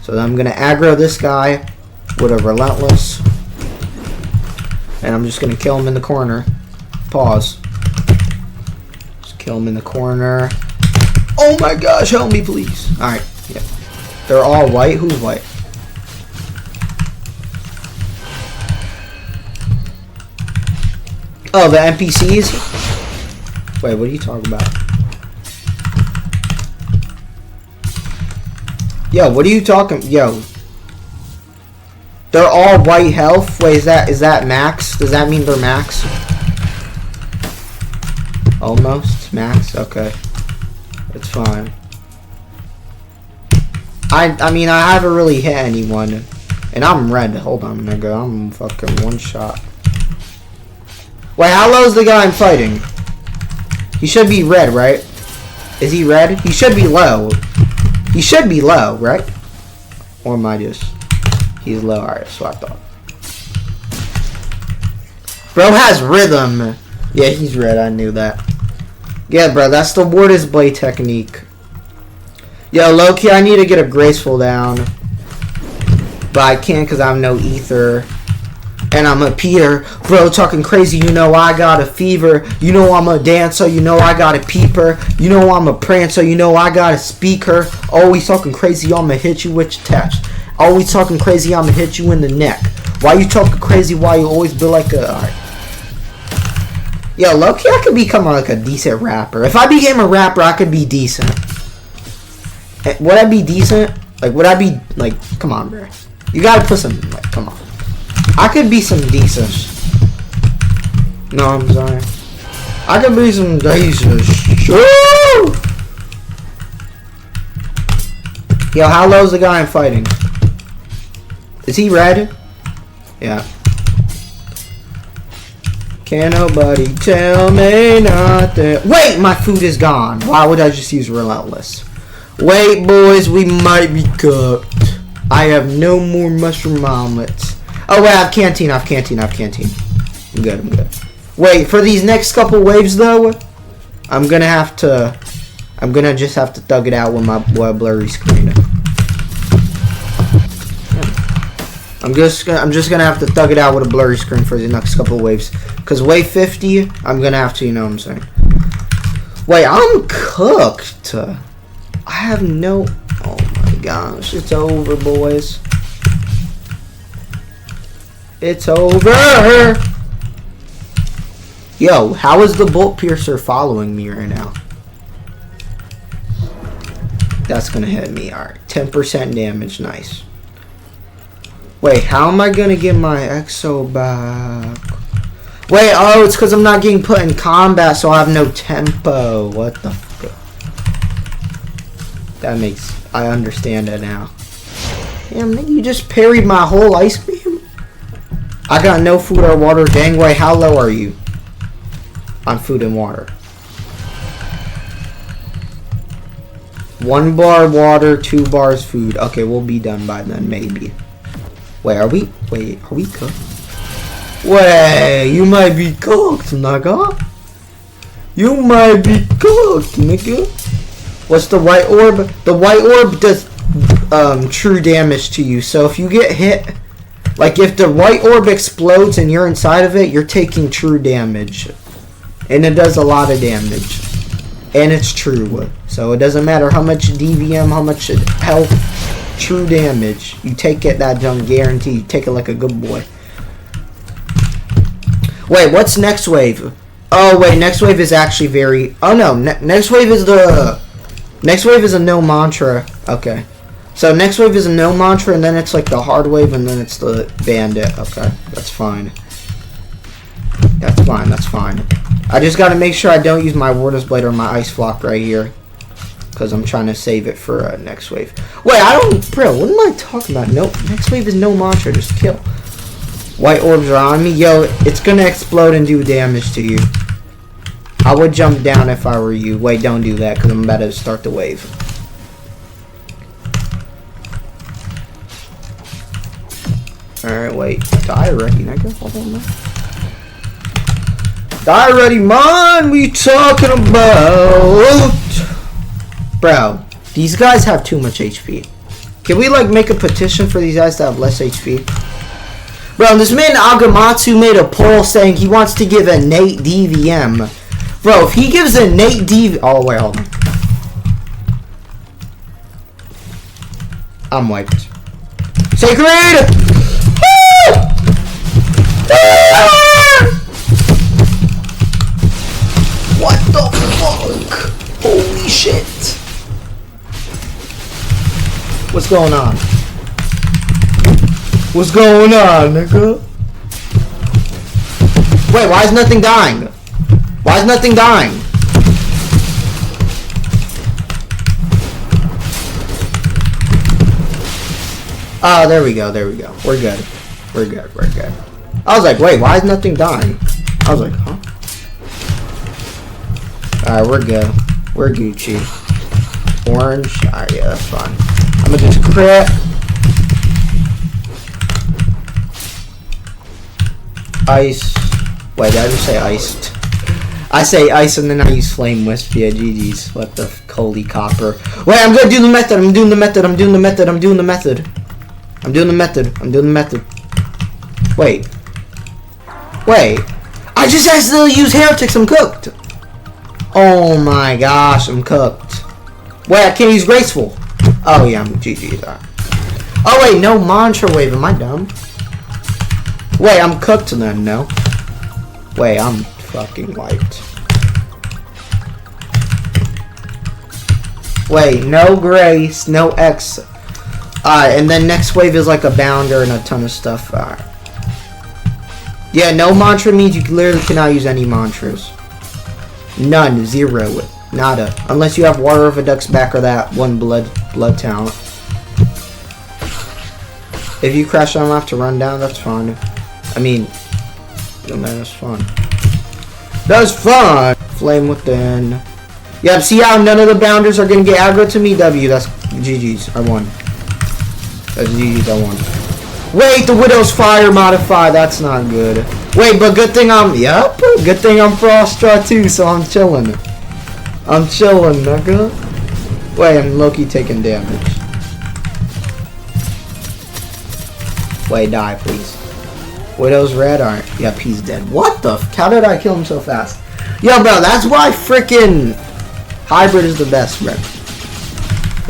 So I'm going to aggro this guy with a relentless, and I'm just going to kill him in the corner. Pause. Just kill him in the corner. Oh my gosh, help me please. Alright, yeah. They're all white. Who's white? Oh, the NPCs? Wait, what are you talking about? Yo, what are you talking? Yo. They're all white health? Wait, is that max? Does that mean they're max? Almost max? Okay. It's fine. I mean, I haven't really hit anyone. And I'm red. Hold on, nigga. I'm fucking one shot. Wait, how low is the guy I'm fighting? He should be red, right? Is he red? He should be low. He should be low, right? Or am I just... He's low. Alright, so I thought. Bro has rhythm. Yeah, he's red. I knew that. Yeah, bro. That's the Warder's Blade technique. Yo, low-key, I need to get a graceful down. But I can't because I have no ether. And I'm a Peter. Bro, talking crazy. You know I got a fever. You know I'm a dancer. You know I got a peeper. You know I'm a prancer. You know I got a speaker. Always talking crazy. I'ma hit you with your text. Always talking crazy. I'ma hit you in the neck. Why you talking crazy? Why you always be like a... Alright. Yo, low-key, I could become like a decent rapper. If I became a rapper, I could be decent. Would I be decent? Like, would I be... Like, come on, bro. You gotta put some... Like, come on. I could be some decent. No, I'm sorry. I could be some decent. Woo! Yo, how low is the guy I'm fighting? Is he red? Yeah. Can't nobody tell me nothing. Wait, my food is gone. Why would I just use relentless? Wait, boys, we might be cooked. I have no more mushroom omelets. Oh, wait, I have canteen. I'm good, I'm good. Wait, for these next couple waves, though, I'm gonna just have to thug it out with my blurry screen. I'm just gonna have to thug it out with a blurry screen for the next couple waves. Cause wave 50, I'm gonna have to, you know what I'm saying. Wait, I'm cooked. I have no... Oh my gosh, it's over, boys. It's over. Yo, how is the bolt piercer following me right now? That's gonna hit me. Alright, 10% damage, nice. Wait, how am I gonna get my exo back? Wait, oh, it's because I'm not getting put in combat, so I have no tempo. What the fuck? That makes... I understand it now. Damn, nigga, you just parried my whole ice beam? I got no food or water. Dang, wait, how low are you? On food and water. 1 bar water, 2 bars food. Okay, we'll be done by then, maybe. Wait, are we cooked? Wait, you might be cooked, nigga. You might be cooked, nigga. What's the white orb? The white orb does true damage to you. So if you get hit, like if the white orb explodes and you're inside of it, you're taking true damage. And it does a lot of damage. And it's true. So it doesn't matter how much DVM, how much health, true damage. You take it, that junk guaranteed. You take it like a good boy. Wait, what's next wave? Oh wait, next wave is actually very... Oh no, next wave is the... Next wave is a no mantra. Okay. So next wave is a no mantra, and then it's like the hard wave, and then it's the bandit. Okay, that's fine. That's fine, that's fine. I just gotta make sure I don't use my Warder's Blade or my Ice Flock right here. Because I'm trying to save it for next wave. Wait, I don't... Bro, what am I talking about? Nope, next wave is no mantra, just kill. White orbs are on me. Yo, it's gonna explode and do damage to you. I would jump down if I were you. Wait, don't do that, because I'm about to start the wave. Alright, wait. Die already, nigga. Hold on, man. Die already, man! We talking about... Bro, these guys have too much HP. Can we, like, make a petition for these guys to have less HP? Bro, this man Agamatsu made a poll saying he wants to give a Nate DVM. Bro, if he gives a Nate DV... Oh, wait, hold on. I'm wiped. Sacred! What the fuck? Holy shit. What's going on? What's going on, nigga? Wait, why is nothing dying? Why is nothing dying? Oh, there we go. There we go. We're good. We're good. We're good. I was like, wait, why is nothing dying? I was like, huh? Alright, we're good. We're Gucci. Orange. Alright, yeah, that's fine. I'm gonna just crit. Ice. Wait, did I just say iced? I say ice and then I use flame wisp. Yeah, GG's. What the holy copper. Wait, I'm gonna do the method. I'm doing the method. I'm doing the method. I'm doing the method. I'm doing the method. I'm doing the method. Wait. Wait. I just accidentally used heretics. I'm cooked. Oh my gosh, I'm cooked. Wait, I can't use graceful. Oh yeah, I'm GG's. Oh wait, no mantra wave. Am I dumb? Wait, I'm cooked then. No. Wait, I'm fucking wiped. Wait, no grace, no X. And then next wave is like a bounder and a ton of stuff. Yeah, no mantra means you literally cannot use any mantras. None, zero, nada. Unless you have Water of a Duck's back or that one blood talent. If you crash, I don't have to run down. That's fine. I mean, no man, that's fun. That's fun. Flame within. Yep. See how none of the bounders are gonna get aggro to me. W. That's GG's. I won. That's GG's. I won. Wait, the Widow's Fire modify. That's not good. Wait, but good thing I'm. Yep. Good thing I'm Frostra too. So I'm chilling. I'm chilling, nigga. Wait, I'm low-key taking damage. Wait, die, please. Widow's red. Alright. Yep, he's dead. What the f? How did I kill him so fast? Yo, bro, that's why freaking hybrid is the best, bro.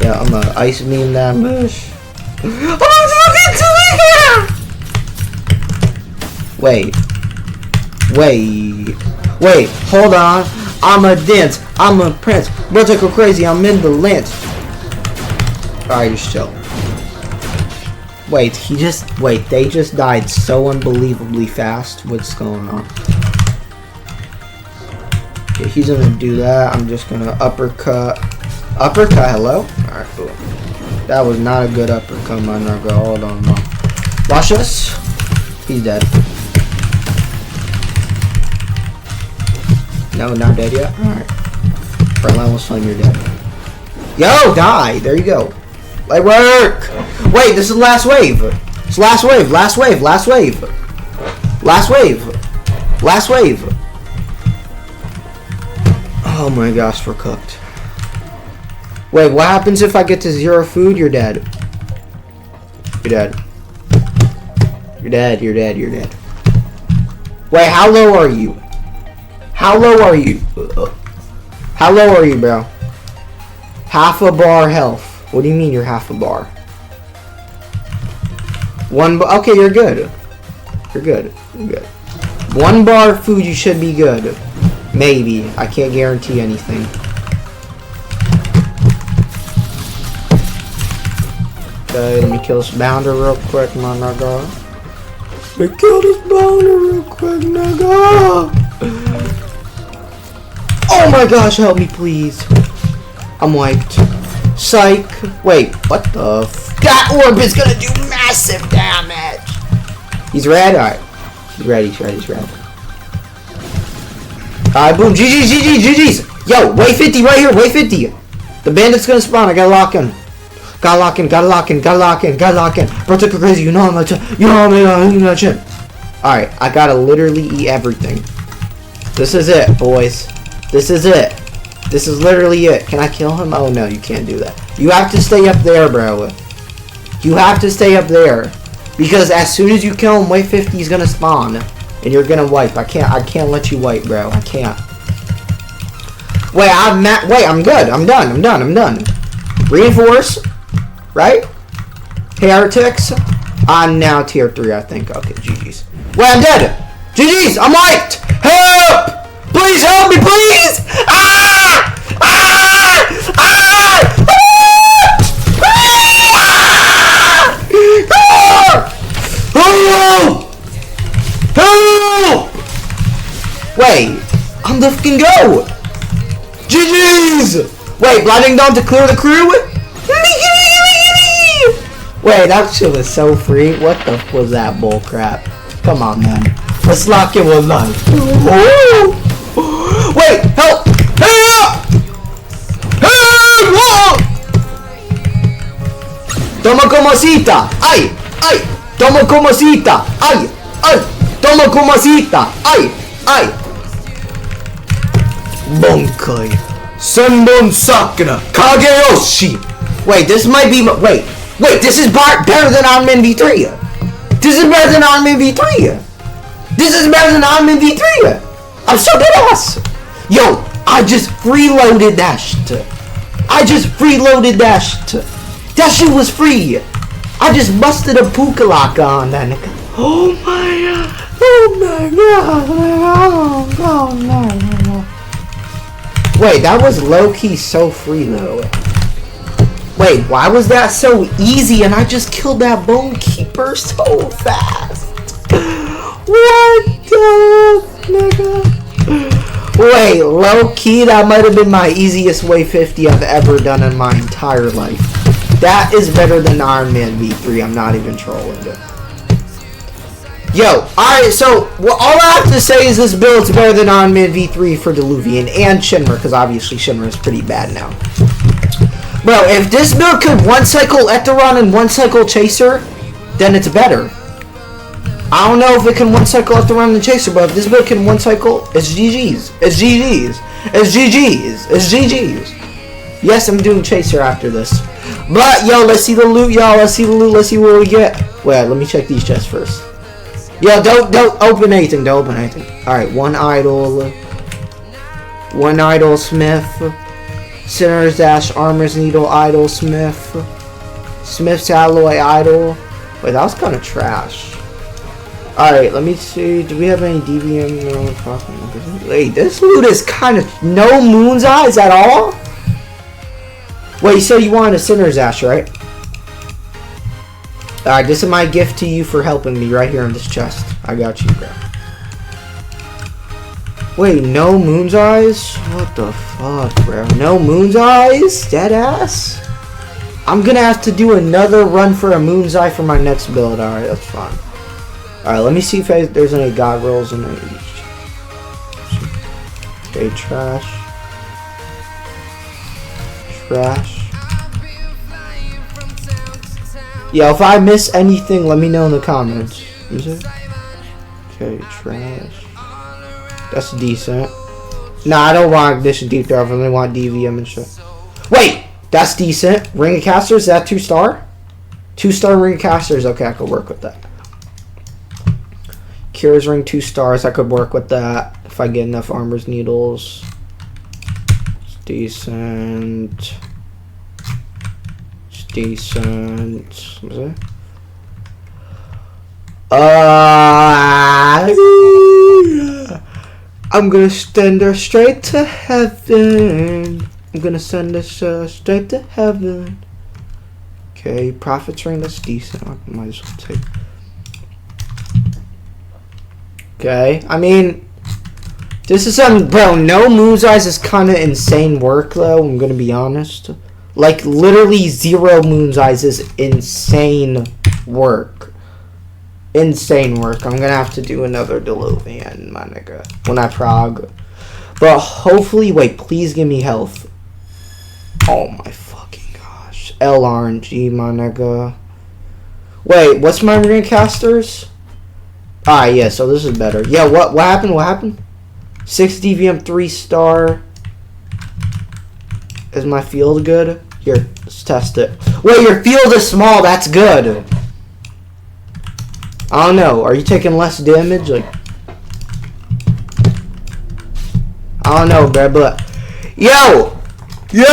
Yeah, I'm gonna ice beam that bush. Wait. Wait. Wait. Hold on. I'm a dance. I'm a prince. Bro, go crazy. I'm in the lens. Alright, just chill. Wait, they just died so unbelievably fast. What's going on? Okay, he's gonna do that. I'm just gonna uppercut. Uppercut, hello? Alright, cool. That was not a good uppercut, my nigga. Hold on, no. Watch this. He's dead. No, not dead yet? Alright. Relentless Flame, you're dead. Yo, die! There you go. Like work! Wait, this is the last wave. It's last wave, last wave, last wave. Last wave. Last wave. Oh my gosh, we're cooked. Wait, what happens if I get to 0 food? You're dead. You're dead. You're dead, you're dead, you're dead. Wait, how low are you? How low are you? How low are you, bro? Half a bar health. What do you mean you're half a bar? Okay, you're good. You're good. You're good. 1 bar food, you should be good. Maybe. I can't guarantee anything. Okay, let me kill this bounder real quick, my nigga. Let me kill this bounder real quick, nigga. Oh my gosh, help me, please. I'm wiped. Psych. Wait, what the f? That orb is gonna do massive damage. He's red? Alright. He's red, he's red, he's red. Alright, boom. GG's, GG's, GG's. Yo, wave 50 right here, wave 50. The bandit's gonna spawn. I gotta lock in. Gotta lock in, gotta lock in, gotta lock in, gotta lock in. Bro, took her crazy. You know I'm not chin. You know I'm not chin. Alright, I gotta literally eat everything. This is it, boys. This is it. This is literally it. Can I kill him? Oh no, you can't do that. You have to stay up there, bro. You have to stay up there. Because as soon as you kill him, wave 50 is gonna spawn. And you're gonna wipe. I can't let you wipe, bro. I can't. Wait, I'm good. I'm done. Reinforce. Right? Heretics. I'm now tier 3, I think. Okay, GG's. Wait, I'm dead. GG's, I'm wiped. Help! Please help me, please! Ah! Ah! Ah! Ah! Help! Help! Wait, I'm looking go! GG's! Wait, blinding down to clear the crew? Wait, that shit was so free. What the f was that bull crap? Come on, man. Let's lock it with life. Oh! Wait, help! Help! Help! Toma comosita! Ay! Ay! Toma comosita! Ay! Ay! Toma comosita! Ay! Ay! Bonkai! Senbon Sakura! Kageyoshi! Wait, this might be... Wait, this is better than Iron Man V3! This is better than Iron Man V3! This is better than Iron Man V3! I'm so dead ass! Yo, I just freeloaded that shit! That shit was free! I just busted a Pukalaka on that nigga. Oh my god! Oh my god! Wait, that was low-key so free though. Wait, why was that so easy and I just killed that Bone Keeper so fast? What the nigga? Wait, low-key, that might have been my easiest wave 50 I've ever done in my entire life. That is better than Iron Man V3, I'm not even trolling it. Yo, alright, so all I have to say is this build's better than Iron Man V3 for Diluvian and Shinra, because obviously Shinra is pretty bad now. Bro, if this build could one cycle Etheron and one cycle Chaser, then it's better. I don't know if it can one cycle Etheron and Chaser, but if this build can one cycle, it's GG's. It's GG's. It's GG's. It's GG's. Yes, I'm doing Chaser after this. But, yo, let's see the loot, y'all. Let's see the loot. Let's see what we get. Wait, let me check these chests first. Yo, don't open anything. Don't open anything. Alright, one idol smith. Sinner's Dash, Armor's Needle, Idol, Smith. Smith's Alloy, Idol. Wait, that was kind of trash. Alright, let me see. Do we have any DVM? No, wait, this loot is kind of... No Moon's Eyes at all? Wait, you said you wanted a Sinner's Ash, right? Alright, this is my gift to you for helping me right here in this chest. I got you, bro. Wait, no Moon's Eyes? What the fuck, bro? No Moon's Eyes? Deadass? I'm gonna have to do another run for a Moon's Eye for my next build. Alright, that's fine. Alright, let me see if there's any God rolls in there. Okay, trash. Trash. Yo, if I miss anything, let me know in the comments. Is it? Okay, trash. That's decent. Nah, I don't want this deep dive. I only want DVM and shit. Wait! That's decent. Ring of Casters, is that 2-star? 2-star Ring of Casters. Okay, I could work with that. Cures Ring 2 stars. I could work with that if I get enough Armor's Needles. It's decent. It's decent. What is it? I'm gonna send her straight to heaven. I'm gonna send her straight to heaven. Okay, Prophet's Ring, that's decent. I might as well take. Okay, I mean, this is some, bro, no Moon's Eyes is kind of insane work, though, I'm gonna be honest. Like, literally 0 Moon's Eyes is insane work. Insane work. I'm gonna have to do another Diluvian, my nigga, when I prog. But hopefully, wait, please give me health. Oh my fucking gosh. LRNG, my nigga. Wait, what's my Ring of Casters? Ah, yeah, so this is better. Yeah, what happened? What happened? 6 DVM 3-star. Is my field good? Here, let's test it. Wait, your field is small. That's good. I don't know. Are you taking less damage? Like, I don't know, bro. But yo, we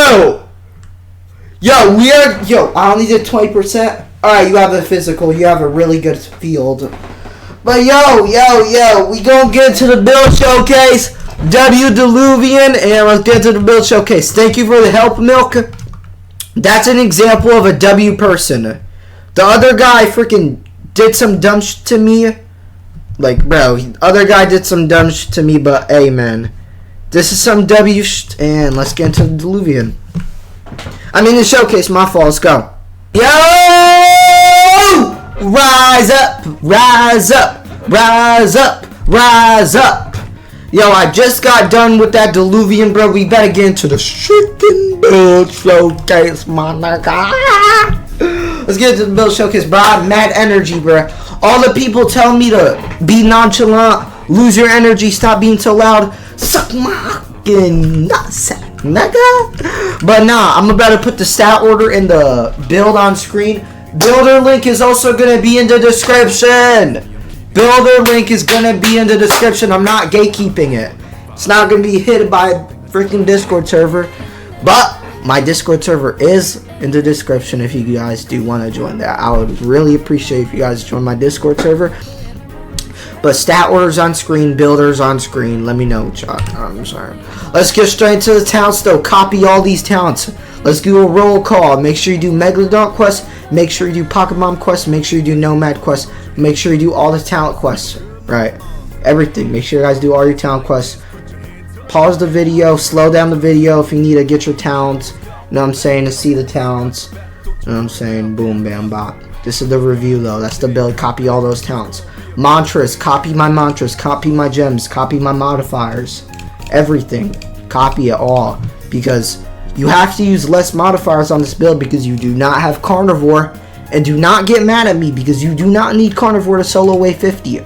are. Yo, I only did 20%. All right, you have a physical. You have a really good field. But yo, we gonna get to the build showcase. W Diluvian, and let's get to the build showcase. Thank you for the help, Milk. That's an example of a W person. The other guy freaking did some dumb shit to me. Like, bro, other guy did some dumb shit to me, but hey, man. This is some W shit, and let's get into the Diluvian. I mean, the showcase, my fault. Let's go. Yo! Rise up, rise up, rise up, rise up. Yo, I just got done with that Diluvian, bro. We better get into the freaking build showcase, my nigga. Let's get into the build showcase, bro. I have mad energy, bro. All the people tell me to be nonchalant, lose your energy, stop being so loud. Suck my fucking nutsack, nigga. But nah, I'm about to put the stat order in the build on screen. Builder link is also going to be in the description. Builder link is going to be in the description. I'm not gatekeeping it. It's not going to be hit by a freaking Discord server. But my Discord server is in the description if you guys do want to join that. I would really appreciate if you guys join my Discord server. But stat orders on screen, builders on screen. Let me know, chat. I'm sorry. Let's get straight into the talents, though. Copy all these talents. Let's do a roll call. Make sure you do Megalodon quests. Make sure you do Pocket Mom quests. Make sure you do Nomad quests. Make sure you do all the talent quests. Right. Everything. Make sure you guys do all your talent quests. Pause the video. Slow down the video if you need to get your talents. You know what I'm saying? To see the talents. You know what I'm saying? Boom, bam, bop. This is the review, though. That's the build. Copy all those talents. Mantras, copy my mantras, copy my gems, copy my modifiers, everything, copy it all, because you have to use less modifiers on this build because you do not have carnivore, and do not get mad at me because you do not need carnivore to solo wave 50.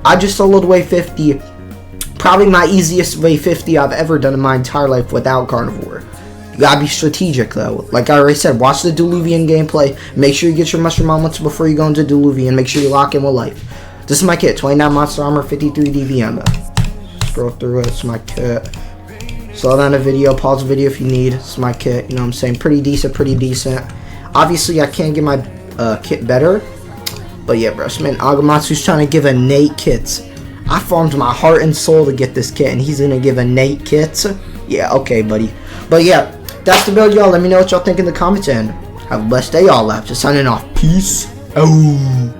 I just soloed wave 50, probably my easiest wave 50 I've ever done in my entire life without carnivore. You gotta be strategic, though. Like I already said, watch the Diluvian gameplay, make sure you get your mushroom omelets before you go into Diluvian, make sure you lock in with life. This is my kit, 29 monster armor, 53 DVM. Scroll through it, it's my kit. Slow down the video, pause the video if you need. It's my kit, you know what I'm saying? Pretty decent, pretty decent. Obviously, I can't get my kit better. But yeah, bro, man, Agamatsu's trying to give a Nate kits. I farmed my heart and soul to get this kit, and he's gonna give a Nate kits? Yeah, okay, buddy. But yeah, that's the build, y'all. Let me know what y'all think in the comments, and have a blessed day, y'all. Just signing off. Peace out.